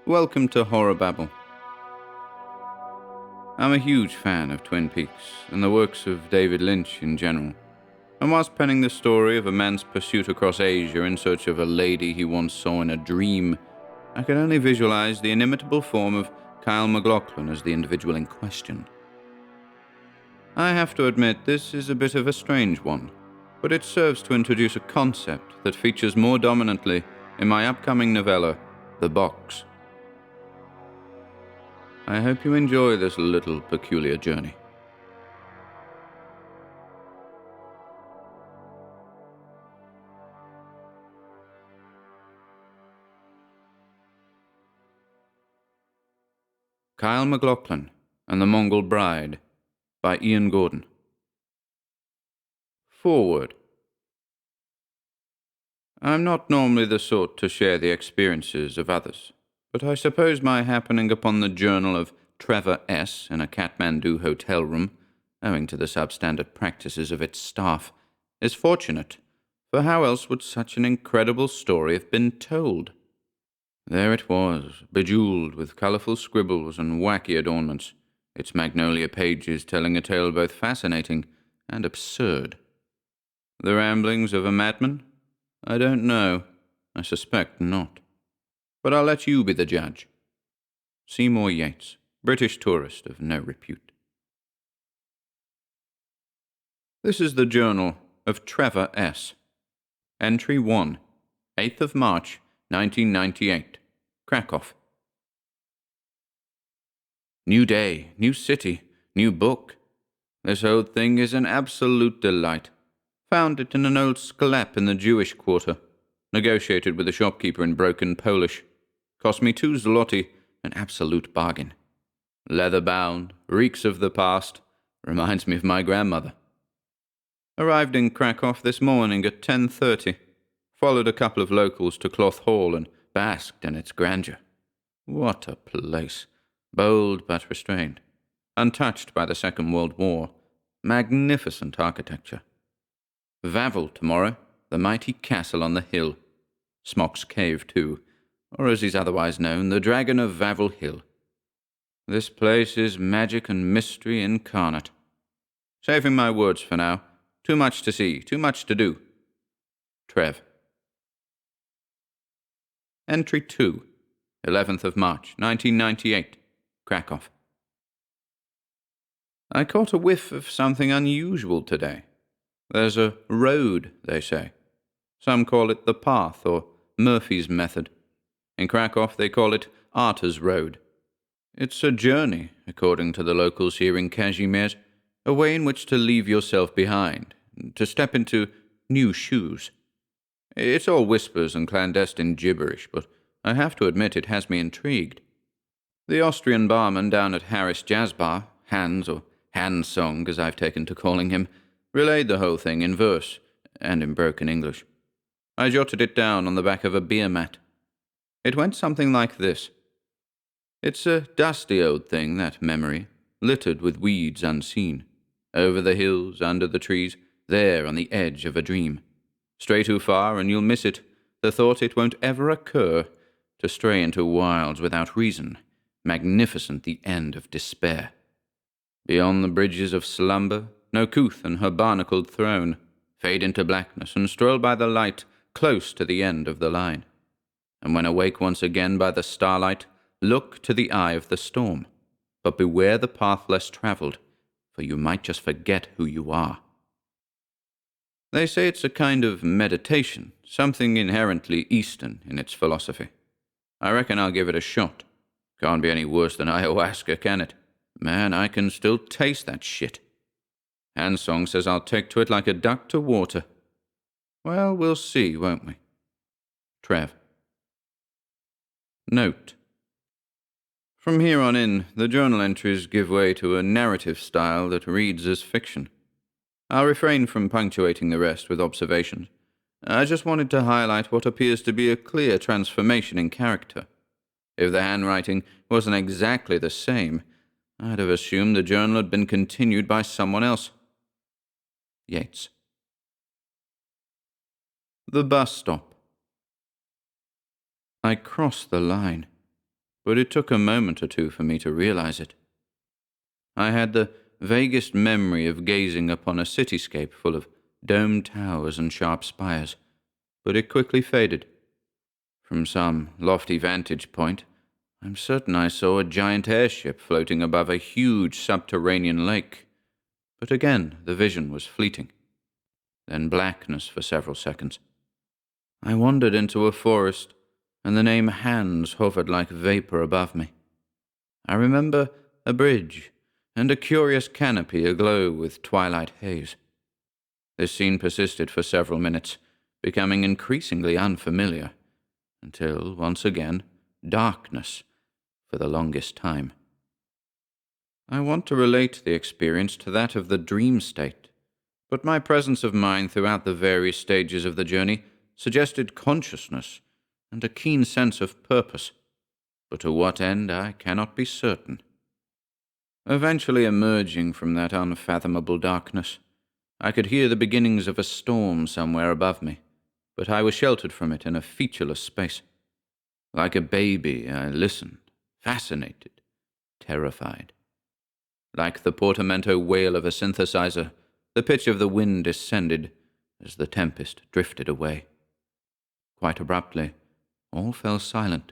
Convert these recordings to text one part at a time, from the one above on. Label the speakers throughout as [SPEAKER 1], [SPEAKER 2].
[SPEAKER 1] Welcome to HorrorBabble. I'm a huge fan of Twin Peaks and the works of David Lynch in general, and whilst penning the story of a man's pursuit across Asia in search of a lady he once saw in a dream, I could only visualize the inimitable form of Kyle MacLachlan as the individual in question. I have to admit this is a bit of a strange one, but it serves to introduce a concept that features more dominantly in my upcoming novella, The Box. I hope you enjoy this little peculiar journey. Kyle MacLachlan and the Mongol Bride by Ian Gordon. Forward. I'm not normally the sort to share the experiences of others, but I suppose my happening upon the journal of Trevor S. in a Kathmandu hotel room, owing to the substandard practices of its staff, is fortunate, for how else would such an incredible story have been told? There it was, bejewelled with colourful scribbles and wacky adornments, its magnolia pages telling a tale both fascinating and absurd. The ramblings of a madman? I don't know. I suspect not. But I'll let you be the judge. Seymour Yates, British tourist of no repute. This is the journal of Trevor S. Entry 1, 8th of March, 1998, Krakow. New day, new city, new book. This old thing is an absolute delight. Found it in an old sklep in the Jewish quarter. Negotiated with the shopkeeper in broken Polish. Cost me 2 zloty, an absolute bargain. Leather-bound, reeks of the past, reminds me of my grandmother. Arrived in Krakow this morning at 10:30. Followed a couple of locals to Cloth Hall and basked in its grandeur. What a place! Bold but restrained. Untouched by the Second World War. Magnificent architecture. Wawel tomorrow, the mighty castle on the hill. Smok's Cave, too, or as he's otherwise known, the Dragon of Wawel Hill. This place is magic and mystery incarnate. Saving my words for now. Too much to see, too much to do. Trev. Entry 2, 11th of March, 1998, Krakow. I caught a whiff of something unusual today. There's a road, they say. Some call it the path or Murphy's method. In Krakow they call it Arta's Road. It's a journey, according to the locals here in Kazimierz, a way in which to leave yourself behind, to step into new shoes. It's all whispers and clandestine gibberish, but I have to admit it has me intrigued. The Austrian barman down at Harris Jazz Bar, Hans, or Hansong as I've taken to calling him, relayed the whole thing in verse and in broken English. I jotted it down on the back of a beer mat. It went something like this. It's a dusty old thing, that memory, littered with weeds unseen. Over the hills, under the trees, there on the edge of a dream. Stray too far and you'll miss it, the thought it won't ever occur, to stray into wilds without reason, magnificent the end of despair. Beyond the bridges of slumber, Nokuth and her barnacled throne, fade into blackness and stroll by the light, close to the end of the line. And when awake once again by the starlight, look to the eye of the storm, but beware the path less travelled, for you might just forget who you are. They say it's a kind of meditation, something inherently Eastern in its philosophy. I reckon I'll give it a shot. Can't be any worse than ayahuasca, can it? Man, I can still taste that shit. Hansong says I'll take to it like a duck to water. Well, we'll see, won't we? Trev. Note. From here on in, the journal entries give way to a narrative style that reads as fiction. I'll refrain from punctuating the rest with observations. I just wanted to highlight what appears to be a clear transformation in character. If the handwriting wasn't exactly the same, I'd have assumed the journal had been continued by someone else. Yates. The bus stop. I crossed the line, but it took a moment or two for me to realize it. I had the vaguest memory of gazing upon a cityscape full of domed towers and sharp spires, but it quickly faded. From some lofty vantage point, I'm certain I saw a giant airship floating above a huge subterranean lake, but again the vision was fleeting. Then blackness for several seconds. I wandered into a forest, and the name Hands hovered like vapor above me. I remember a bridge, and a curious canopy aglow with twilight haze. This scene persisted for several minutes, becoming increasingly unfamiliar, until, once again, darkness for the longest time. I want to relate the experience to that of the dream state, but my presence of mind throughout the various stages of the journey suggested consciousness and a keen sense of purpose, but to what end I cannot be certain. Eventually emerging from that unfathomable darkness, I could hear the beginnings of a storm somewhere above me, but I was sheltered from it in a featureless space. Like a baby, I listened, fascinated, terrified. Like the portamento wail of a synthesizer, the pitch of the wind descended as the tempest drifted away. Quite abruptly, all fell silent.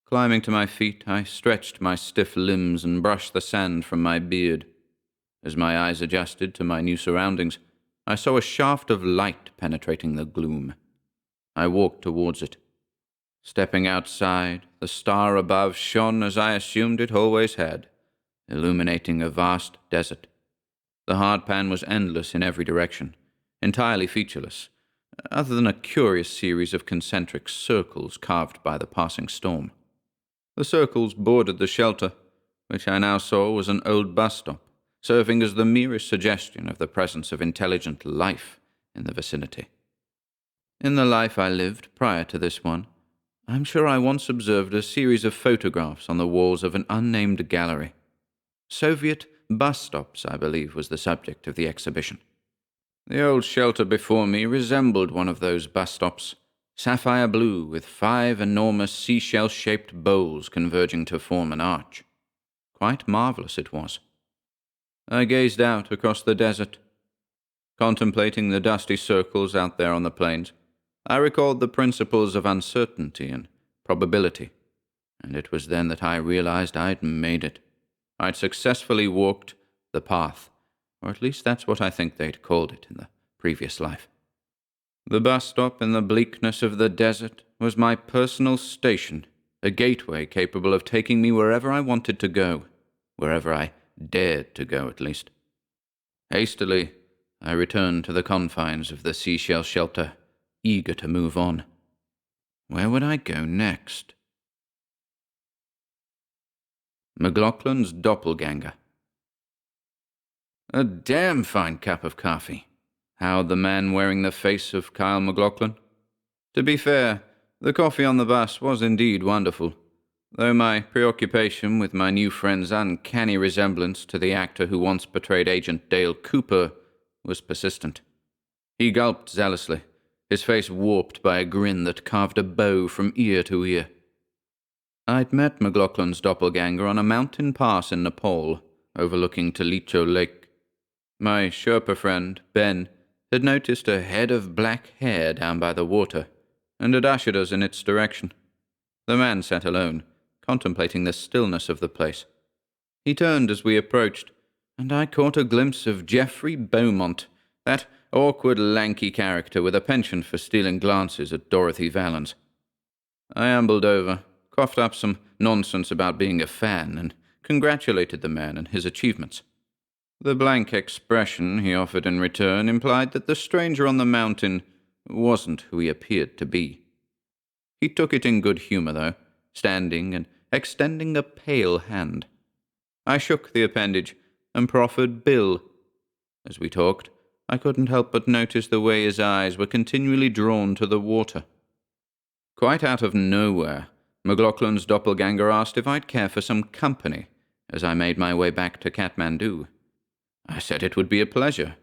[SPEAKER 1] Climbing to my feet, I stretched my stiff limbs and brushed the sand from my beard. As my eyes adjusted to my new surroundings, I saw a shaft of light penetrating the gloom. I walked towards it. Stepping outside, the star above shone as I assumed it always had, illuminating a vast desert. The hardpan was endless in every direction, entirely featureless, other than a curious series of concentric circles carved by the passing storm. The circles bordered the shelter, which I now saw was an old bus stop, serving as the merest suggestion of the presence of intelligent life in the vicinity. In the life I lived prior to this one, I'm sure I once observed a series of photographs on the walls of an unnamed gallery. Soviet bus stops, I believe, was the subject of the exhibition. The old shelter before me resembled one of those bus stops, sapphire blue with 5 enormous seashell-shaped bowls converging to form an arch. Quite marvelous it was. I gazed out across the desert. Contemplating the dusty circles out there on the plains, I recalled the principles of uncertainty and probability, and it was then that I realized I'd made it. I'd successfully walked the path, or at least that's what I think they'd called it in the previous life. The bus stop in the bleakness of the desert was my personal station, a gateway capable of taking me wherever I wanted to go, wherever I dared to go at least. Hastily, I returned to the confines of the seashell shelter, eager to move on. Where would I go next? MacLachlan's doppelganger. A damn fine cup of coffee, howled the man wearing the face of Kyle MacLachlan. To be fair, the coffee on the bus was indeed wonderful, though my preoccupation with my new friend's uncanny resemblance to the actor who once portrayed Agent Dale Cooper was persistent. He gulped zealously, his face warped by a grin that carved a bow from ear to ear. I'd met MacLachlan's doppelganger on a mountain pass in Nepal, overlooking Talicho Lake. My Sherpa friend, Ben, had noticed a head of black hair down by the water, and had ushered us in its direction. The man sat alone, contemplating the stillness of the place. He turned as we approached, and I caught a glimpse of Geoffrey Beaumont, that awkward, lanky character with a penchant for stealing glances at Dorothy Valens. I ambled over, coughed up some nonsense about being a fan, and congratulated the man on his achievements. The blank expression he offered in return implied that the stranger on the mountain wasn't who he appeared to be. He took it in good humor, though, standing and extending a pale hand. I shook the appendage and proffered Bill. As we talked, I couldn't help but notice the way his eyes were continually drawn to the water. Quite out of nowhere, MacLachlan's doppelganger asked if I'd care for some company as I made my way back to Kathmandu. I said it would be a pleasure,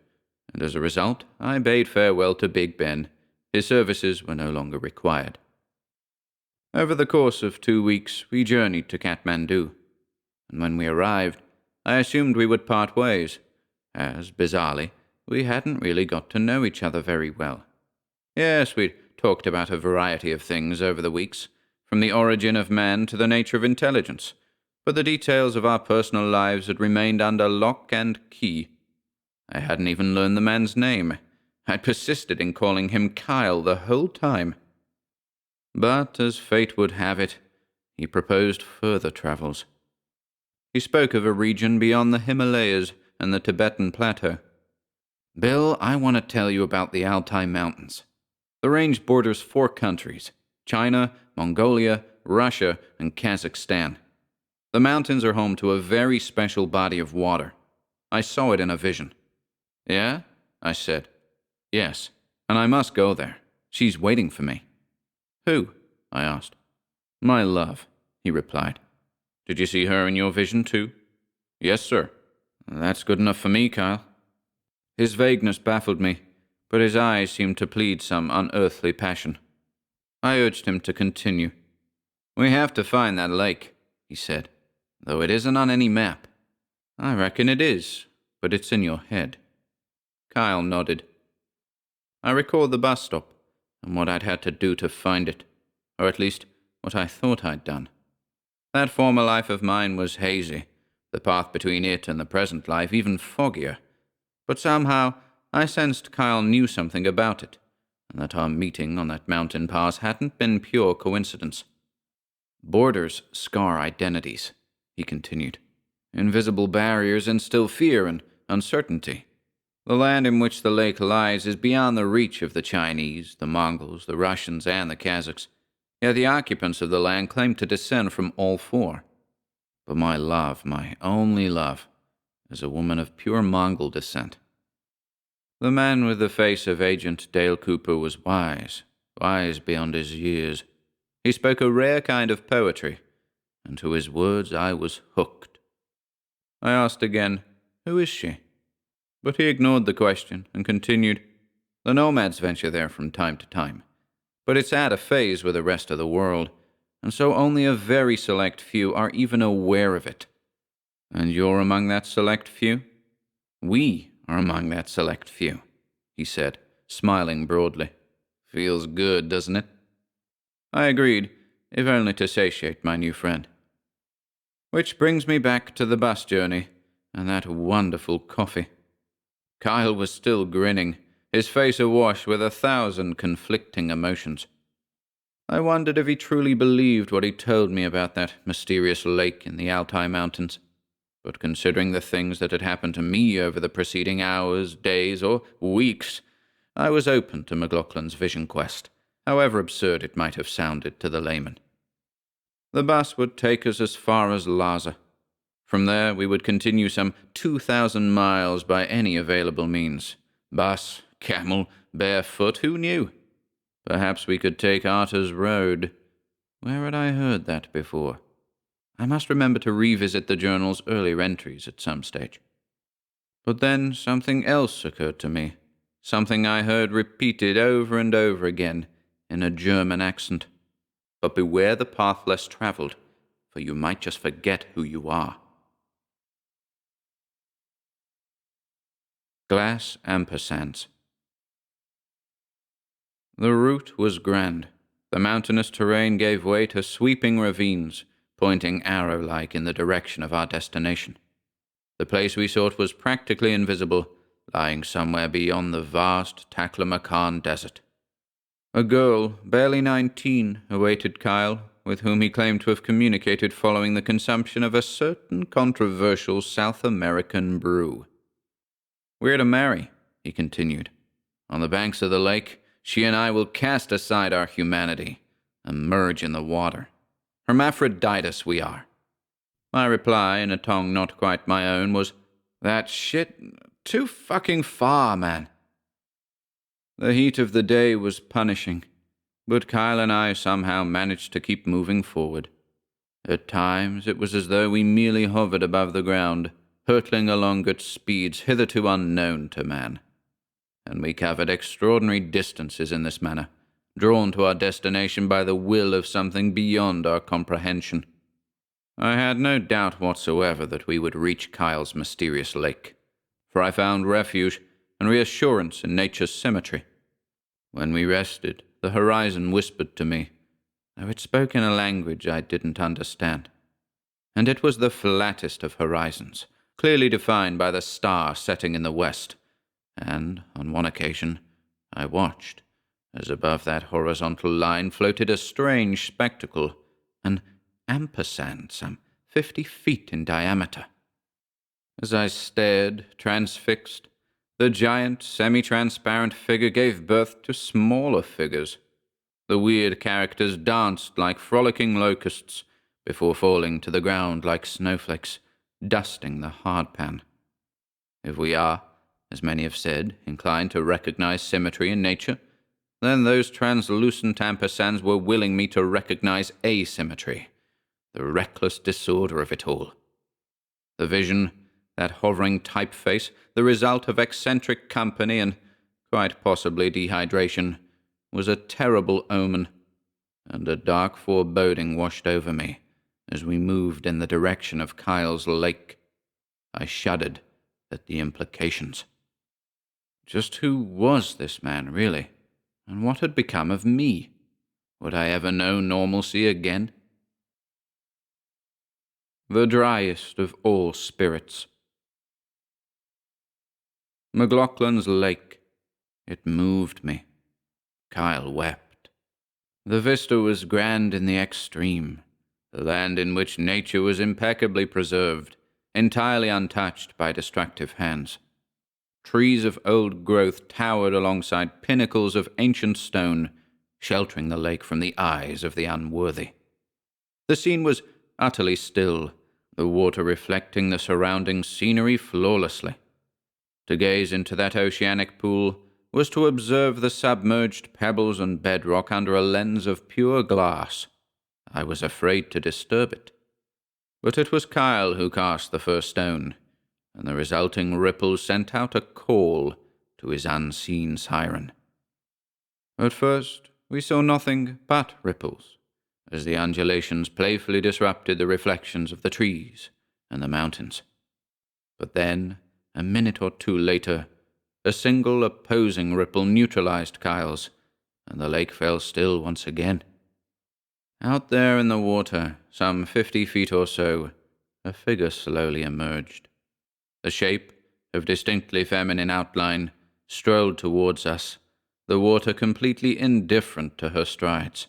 [SPEAKER 1] and as a result, I bade farewell to Big Ben. His services were no longer required. Over the course of 2 weeks, we journeyed to Kathmandu, and when we arrived, I assumed we would part ways, as, bizarrely, we hadn't really got to know each other very well. Yes, we'd talked about a variety of things over the weeks, from the origin of man to the nature of intelligence, but the details of our personal lives had remained under lock and key. I hadn't even learned the man's name. I'd persisted in calling him Kyle the whole time. But, as fate would have it, he proposed further travels. He spoke of a region beyond the Himalayas and the Tibetan Plateau. "Bill, I want to tell you about the Altai Mountains. The range borders 4 countries: China, Mongolia, Russia, and Kazakhstan. The mountains are home to a very special body of water. I saw it in a vision." "Yeah?" I said. "Yes, and I must go there. She's waiting for me." "Who?" I asked. "My love," he replied. "Did you see her in your vision too?" "Yes, sir." "That's good enough for me, Kyle." His vagueness baffled me, but his eyes seemed to plead some unearthly passion. I urged him to continue. "We have to find that lake," he said, "though it isn't on any map." "I reckon it is, but it's in your head." Kyle nodded. I recalled the bus stop and what I'd had to do to find it, or at least what I thought I'd done. That former life of mine was hazy, the path between it and the present life even foggier, but somehow I sensed Kyle knew something about it, and that our meeting on that mountain pass hadn't been pure coincidence. "Borders scar identities," he continued. "Invisible barriers instill fear and uncertainty. The land in which the lake lies is beyond the reach of the Chinese, the Mongols, the Russians, and the Kazakhs, yet the occupants of the land claim to descend from all 4. But my love, my only love, is a woman of pure Mongol descent." The man with the face of Agent Dale Cooper was wise beyond his years. He spoke a rare kind of poetry, and to his words I was hooked. I asked again, "Who is she?" But he ignored the question and continued, "The nomads venture there from time to time, but it's at a phase with the rest of the world, and so only a very select few are even aware of it. And you're among that select few?" "We are among that select few," he said, smiling broadly. "Feels good, doesn't it?" I agreed, if only to satiate my new friend. Which brings me back to the bus journey and that wonderful coffee. Kyle was still grinning, his face awash with 1,000 conflicting emotions. I wondered if he truly believed what he told me about that mysterious lake in the Altai Mountains. But considering the things that had happened to me over the preceding hours, days, or weeks, I was open to MacLachlan's vision quest, however absurd it might have sounded to the layman. The bus would take us as far as Lhasa. From there, we would continue some 2,000 miles by any available means. Bus, camel, barefoot, who knew? Perhaps we could take Arthur's Road. Where had I heard that before? I must remember to revisit the journal's earlier entries at some stage. But then something else occurred to me, something I heard repeated over and over again in a German accent. "But beware the path less traveled, for you might just forget who you are." Glass ampersands. The route was grand. The mountainous terrain gave way to sweeping ravines, pointing arrow-like in the direction of our destination. The place we sought was practically invisible, lying somewhere beyond the vast Taklamakan desert. A girl, barely 19, awaited Kyle, with whom he claimed to have communicated following the consumption of a certain controversial South American brew. "We're to marry," he continued. "On the banks of the lake, she and I will cast aside our humanity and merge in the water. Hermaphroditus we are." My reply, in a tongue not quite my own, was, "That shit too fucking far, man." The heat of the day was punishing, but Kyle and I somehow managed to keep moving forward. At times it was as though we merely hovered above the ground, hurtling along at speeds hitherto unknown to man. And we covered extraordinary distances in this manner, drawn to our destination by the will of something beyond our comprehension. I had no doubt whatsoever that we would reach Kyle's mysterious lake, for I found refuge and reassurance in nature's symmetry. When we rested, the horizon whispered to me, though it spoke in a language I didn't understand. And it was the flattest of horizons, clearly defined by the star setting in the west. And, on one occasion, I watched, as above that horizontal line floated a strange spectacle, an ampersand some 50 feet in diameter. As I stared, transfixed, the giant, semi-transparent figure gave birth to smaller figures. The weird characters danced like frolicking locusts before falling to the ground like snowflakes, dusting the hardpan. If we are, as many have said, inclined to recognize symmetry in nature, then those translucent ampersands were willing me to recognize asymmetry, the reckless disorder of it all. The vision, that hovering typeface, the result of eccentric company and, quite possibly, dehydration, was a terrible omen, and a dark foreboding washed over me as we moved in the direction of Kyle's lake. I shuddered at the implications. Just who was this man, really? And what had become of me? Would I ever know normalcy again? The driest of all spirits. MacLachlan's lake. It moved me. Kyle wept. The vista was grand in the extreme, the land in which nature was impeccably preserved, entirely untouched by destructive hands. Trees of old growth towered alongside pinnacles of ancient stone, sheltering the lake from the eyes of the unworthy. The scene was utterly still, the water reflecting the surrounding scenery flawlessly. To gaze into that oceanic pool was to observe the submerged pebbles and bedrock under a lens of pure glass. I was afraid to disturb it. But it was Kyle who cast the first stone, and the resulting ripples sent out a call to his unseen siren. At first, we saw nothing but ripples, as the undulations playfully disrupted the reflections of the trees and the mountains. But then, a minute or two later, a single opposing ripple neutralized Kyle's, and the lake fell still once again. Out there in the water, some 50 feet or so, a figure slowly emerged. The shape, of distinctly feminine outline, strolled towards us, the water completely indifferent to her strides.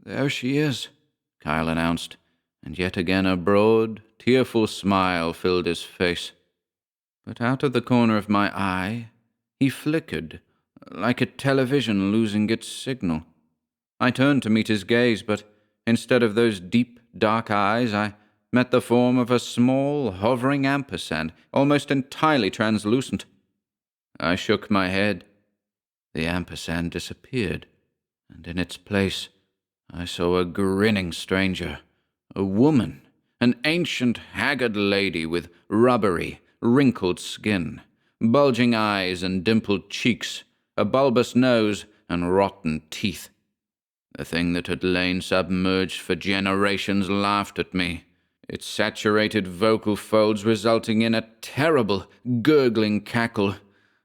[SPEAKER 1] "There she is," Kyle announced, and yet again a broad, tearful smile filled his face. But out of the corner of my eye, he flickered, like a television losing its signal. I turned to meet his gaze, but instead of those deep, dark eyes, I met the form of a small, hovering ampersand, almost entirely translucent. I shook my head. The ampersand disappeared, and in its place I saw a grinning stranger, a woman, an ancient, haggard lady with rubbery, wrinkled skin, bulging eyes and dimpled cheeks, a bulbous nose and rotten teeth. The thing that had lain submerged for generations laughed at me, its saturated vocal folds resulting in a terrible, gurgling cackle,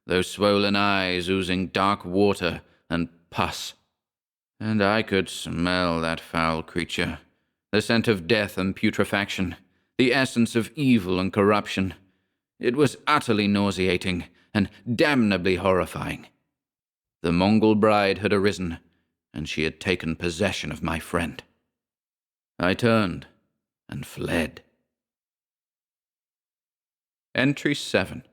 [SPEAKER 1] those swollen eyes oozing dark water and pus. And I could smell that foul creature, the scent of death and putrefaction, the essence of evil and corruption. It was utterly nauseating and damnably horrifying. The Mongol Bride had arisen, and she had taken possession of my friend. I turned and fled. Entry 7.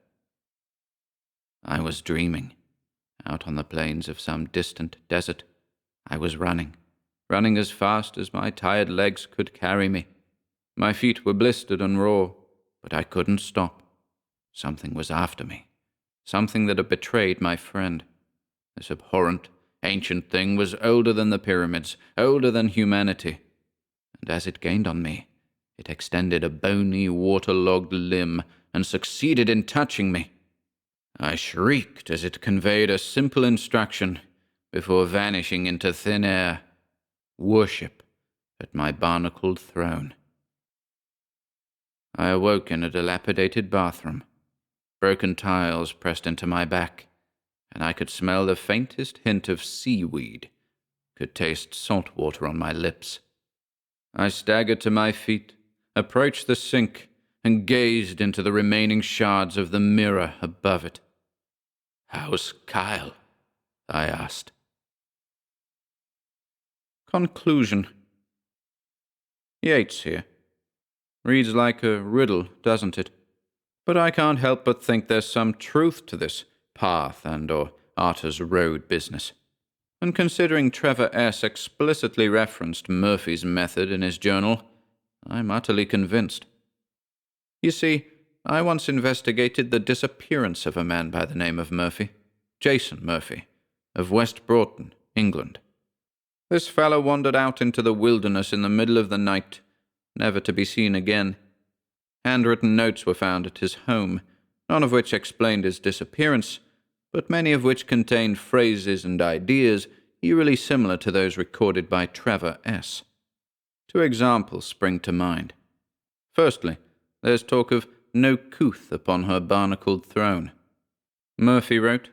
[SPEAKER 1] I was dreaming. Out on the plains of some distant desert, I was running as fast as my tired legs could carry me. My feet were blistered and raw, but I couldn't stop. Something was after me, something that had betrayed my friend. This abhorrent, ancient thing was older than the pyramids, older than humanity. And as it gained on me, it extended a bony, waterlogged limb and succeeded in touching me. I shrieked as it conveyed a simple instruction, before vanishing into thin air. Worship at my barnacled throne. I awoke in a dilapidated bathroom. Broken tiles pressed into my back, and I could smell the faintest hint of seaweed, could taste salt water on my lips. I staggered to my feet, approached the sink, and gazed into the remaining shards of the mirror above it. "How's Kyle?" I asked. Conclusion. Yeats here. Reads like a riddle, doesn't it? But I can't help but think there's some truth to this path and/or Arthur's Road business. And considering Trevor S. explicitly referenced Murphy's method in his journal, I'm utterly convinced. You see, I once investigated the disappearance of a man by the name of Murphy, Jason Murphy, of West Broughton, England. This fellow wandered out into the wilderness in the middle of the night, never to be seen again. Handwritten notes were found at his home, none of which explained his disappearance, but many of which contained phrases and ideas eerily similar to those recorded by Trevor S. Two examples spring to mind. Firstly, there's talk of Nokuth upon her barnacled throne. Murphy wrote,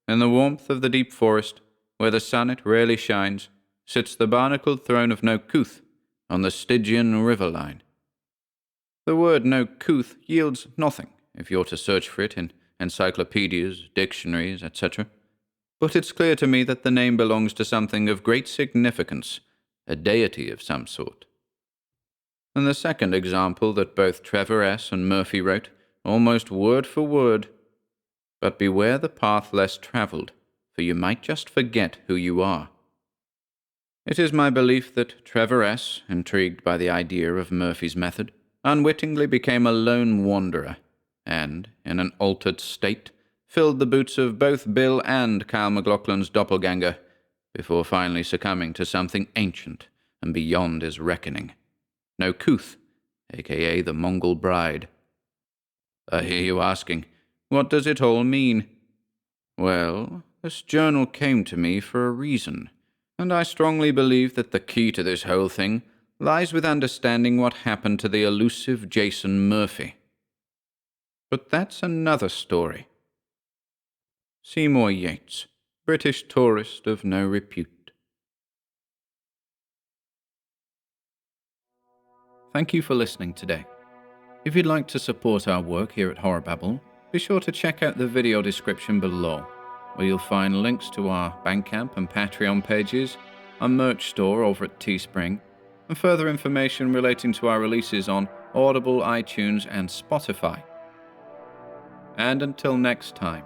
[SPEAKER 1] "In the warmth of the deep forest, where the sun it rarely shines, sits the barnacled throne of Nokuth on the Stygian river line." The word Nokuth yields nothing if you're to search for it in encyclopedias, dictionaries, etc. But it's clear to me that the name belongs to something of great significance, a deity of some sort. And the second example that both Trevor S. and Murphy wrote, almost word for word, "But beware the path less travelled, for you might just forget who you are." It is my belief that Trevor S., intrigued by the idea of Murphy's method, unwittingly became a lone wanderer, and, in an altered state, filled the boots of both Bill and Kyle MacLachlan's doppelganger, before finally succumbing to something ancient and beyond his reckoning. Nokuth, a.k.a. the Mongol Bride. I hear you asking, what does it all mean? Well, this journal came to me for a reason, and I strongly believe that the key to this whole thing lies with understanding what happened to the elusive Jason Murphy. But that's another story. Seymour Yeats, British tourist of no repute. Thank you for listening today. If you'd like to support our work here at HorrorBabble, be sure to check out the video description below, where you'll find links to our Bandcamp and Patreon pages, our merch store over at Teespring, and further information relating to our releases on Audible, iTunes, and Spotify. And until next time,